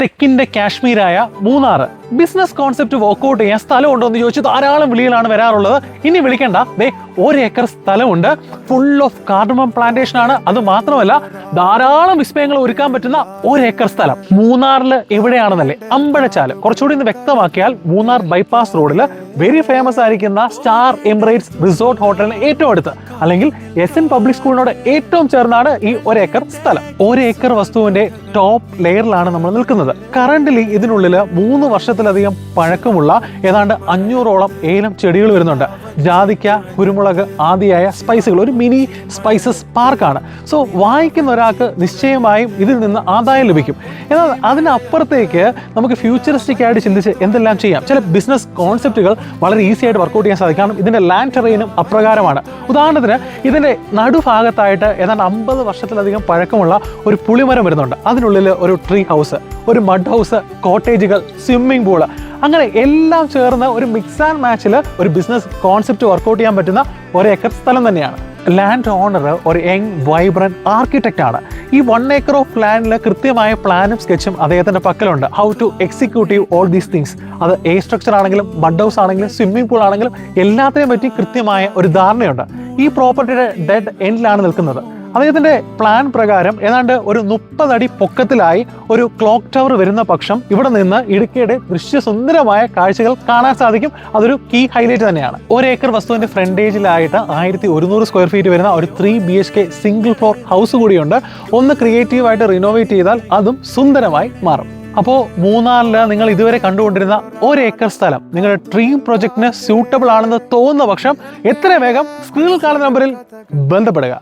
തെക്കിന്റെ കാശ്മീരായ Munnar business concept workout ചെയ്യാൻ സ്ഥലം ഉണ്ടോ എന്ന് ചോദിച്ചു ധാരാളം വിളികളാണ് വരാറുള്ളത്. ഇനി വിളിക്കേണ്ട, ദേ 1 ഏക്കർ സ്ഥലമുണ്ട്. ഫുൾ ഓഫ് കാർഡമം പ്ലാന്റേഷൻ ആണ്. അത് മാത്രമല്ല ധാരാളം വിസ്മയങ്ങൾ ഒരുക്കാൻ പറ്റുന്ന 1 ഏക്കർ സ്ഥലം. മൂന്നാറിൽ എവിടെയാണെന്നല്ലേ? അമ്പഴച്ചാല്. കുറച്ചുകൂടി ഇന്ന് വ്യക്തമാക്കിയാൽ മൂന്നാർ ബൈപ്പാസ് റോഡിൽ വെരി ഫേമസ് ആയിരിക്കുന്ന സ്റ്റാർ എമിറേറ്റ്സ് റിസോർട്ട് ഹോട്ടലിന് ഏറ്റവും അടുത്ത്, അല്ലെങ്കിൽ SN പബ്ലിക് സ്കൂളിനോട് ഏറ്റവും ചേർന്നാണ് ഈ 1 ഏക്കർ സ്ഥലം. 1 ഏക്കർ വസ്തുവിന്റെ ടോപ്പ് ലെയറിലാണ് നമ്മൾ നിൽക്കുന്നത്. കറന്റ്ലി ഇതിനുള്ളിൽ 3 വർഷത്തിലധികം പഴക്കമുള്ള ഏതാണ്ട് 500ഓളം ഏലം ചെടികൾ വരുന്നുണ്ട്. ജാതിക്ക, കുരുമുളക് ആദിയായ സ്പൈസുകൾ, ഒരു മിനി സ്പൈസസ് പാർക്കാണ്. സോ വാങ്ങിക്കുന്ന ഒരാൾക്ക് നിശ്ചയമായും ഇതിൽ നിന്ന് ആദായം ലഭിക്കും. എന്നാൽ അതിനപ്പുറത്തേക്ക് നമുക്ക് ഫ്യൂച്ചറിസ്റ്റിക് ആയിട്ട് ചിന്തിച്ച് എന്തെല്ലാം ചെയ്യാം. ചില ബിസിനസ് കോൺസെപ്റ്റുകൾ വളരെ ഈസി ആയിട്ട് വർക്ക്ഔട്ട് ചെയ്യാൻ സാധിക്കും. കാരണം ഇതിന്റെ ലാൻഡ് ടെറൈനും അപ്രകാരമാണ്. ഉദാഹരണത്തിന് ഇതിന്റെ നടുഭാഗത്തായിട്ട് ഏതാണ്ട് 50 വർഷത്തിലധികം പഴക്കമുള്ള ഒരു പുളിമരം വരുന്നുണ്ട്. അതിനുള്ളിൽ ഒരു ട്രീ ഹൗസ്, ഒരു മഡ് ഹൗസ്, കോട്ടേജുകൾ, സ്വിമ്മിംഗ് പൂള്, അങ്ങനെ എല്ലാം ചേർന്ന് ഒരു മിക്സ് ആൻഡ് മാച്ചിൽ ഒരു ബിസിനസ് കോൺസെപ്റ്റ് വർക്ക്ഔട്ട് ചെയ്യാൻ പറ്റുന്ന 1 ഏക്കർ സ്ഥലം തന്നെയാണ്. ലാൻഡ് ഓണർ ഒരു യങ് വൈബ്രന്റ് ആർക്കിടെക്റ്റ് ആണ്. ഈ 1 ഏക്കർ ഓഫ് ലാൻഡിൽ കൃത്യമായ പ്ലാനും സ്കെച്ചും അദ്ദേഹത്തിന്റെ പക്കലുണ്ട്. How to executive all these things. അത് എ സ്ട്രക്ചർ ആണെങ്കിലും മഡ് ഹൗസ് ആണെങ്കിലും സ്വിമ്മിംഗ് പൂൾ ആണെങ്കിലും എല്ലാത്തിനെയും പറ്റി കൃത്യമായ ഒരു ധാരണയുണ്ട്. ഈ പ്രോപ്പർട്ടിയുടെ ഡെഡ് എൻഡിലാണ് നിൽക്കുന്നത്. അദ്ദേഹത്തിന്റെ പ്ലാൻ പ്രകാരം ഏതാണ്ട് ഒരു 30 അടി പൊക്കത്തിലായി ഒരു ക്ലോക്ക് ടവർ വരുന്ന പക്ഷം ഇവിടെ നിന്ന് ഇടുക്കിയുടെ ദൃശ്യസുന്ദരമായ കാഴ്ചകൾ കാണാൻ സാധിക്കും. അതൊരു കീ ഹൈലൈറ്റ് തന്നെയാണ്. 1 ഏക്കർ വസ്തുവിന്റെ ഫ്രണ്ടേജിലായിട്ട് 1100 സ്ക്വയർ ഫീറ്റ് വരുന്ന ഒരു 3 BHK സിംഗിൾ ഫ്ലോർ ഹൗസ് കൂടിയുണ്ട്. ഒന്ന് ക്രിയേറ്റീവായിട്ട് റിനോവേറ്റ് ചെയ്താൽ അതും സുന്ദരമായി മാറും. അപ്പോൾ മൂന്നാറിൽ നിങ്ങൾ ഇതുവരെ കണ്ടുകൊണ്ടിരുന്ന 1 ഏക്കർ സ്ഥലം നിങ്ങളുടെ ഡ്രീം പ്രൊജക്ടിന് സ്യൂട്ടബിൾ ആണെന്ന് തോന്നുന്ന പക്ഷം എത്രയും വേഗം സ്ക്രീനിൽ കാണുന്ന നമ്പറിൽ ബന്ധപ്പെടുക.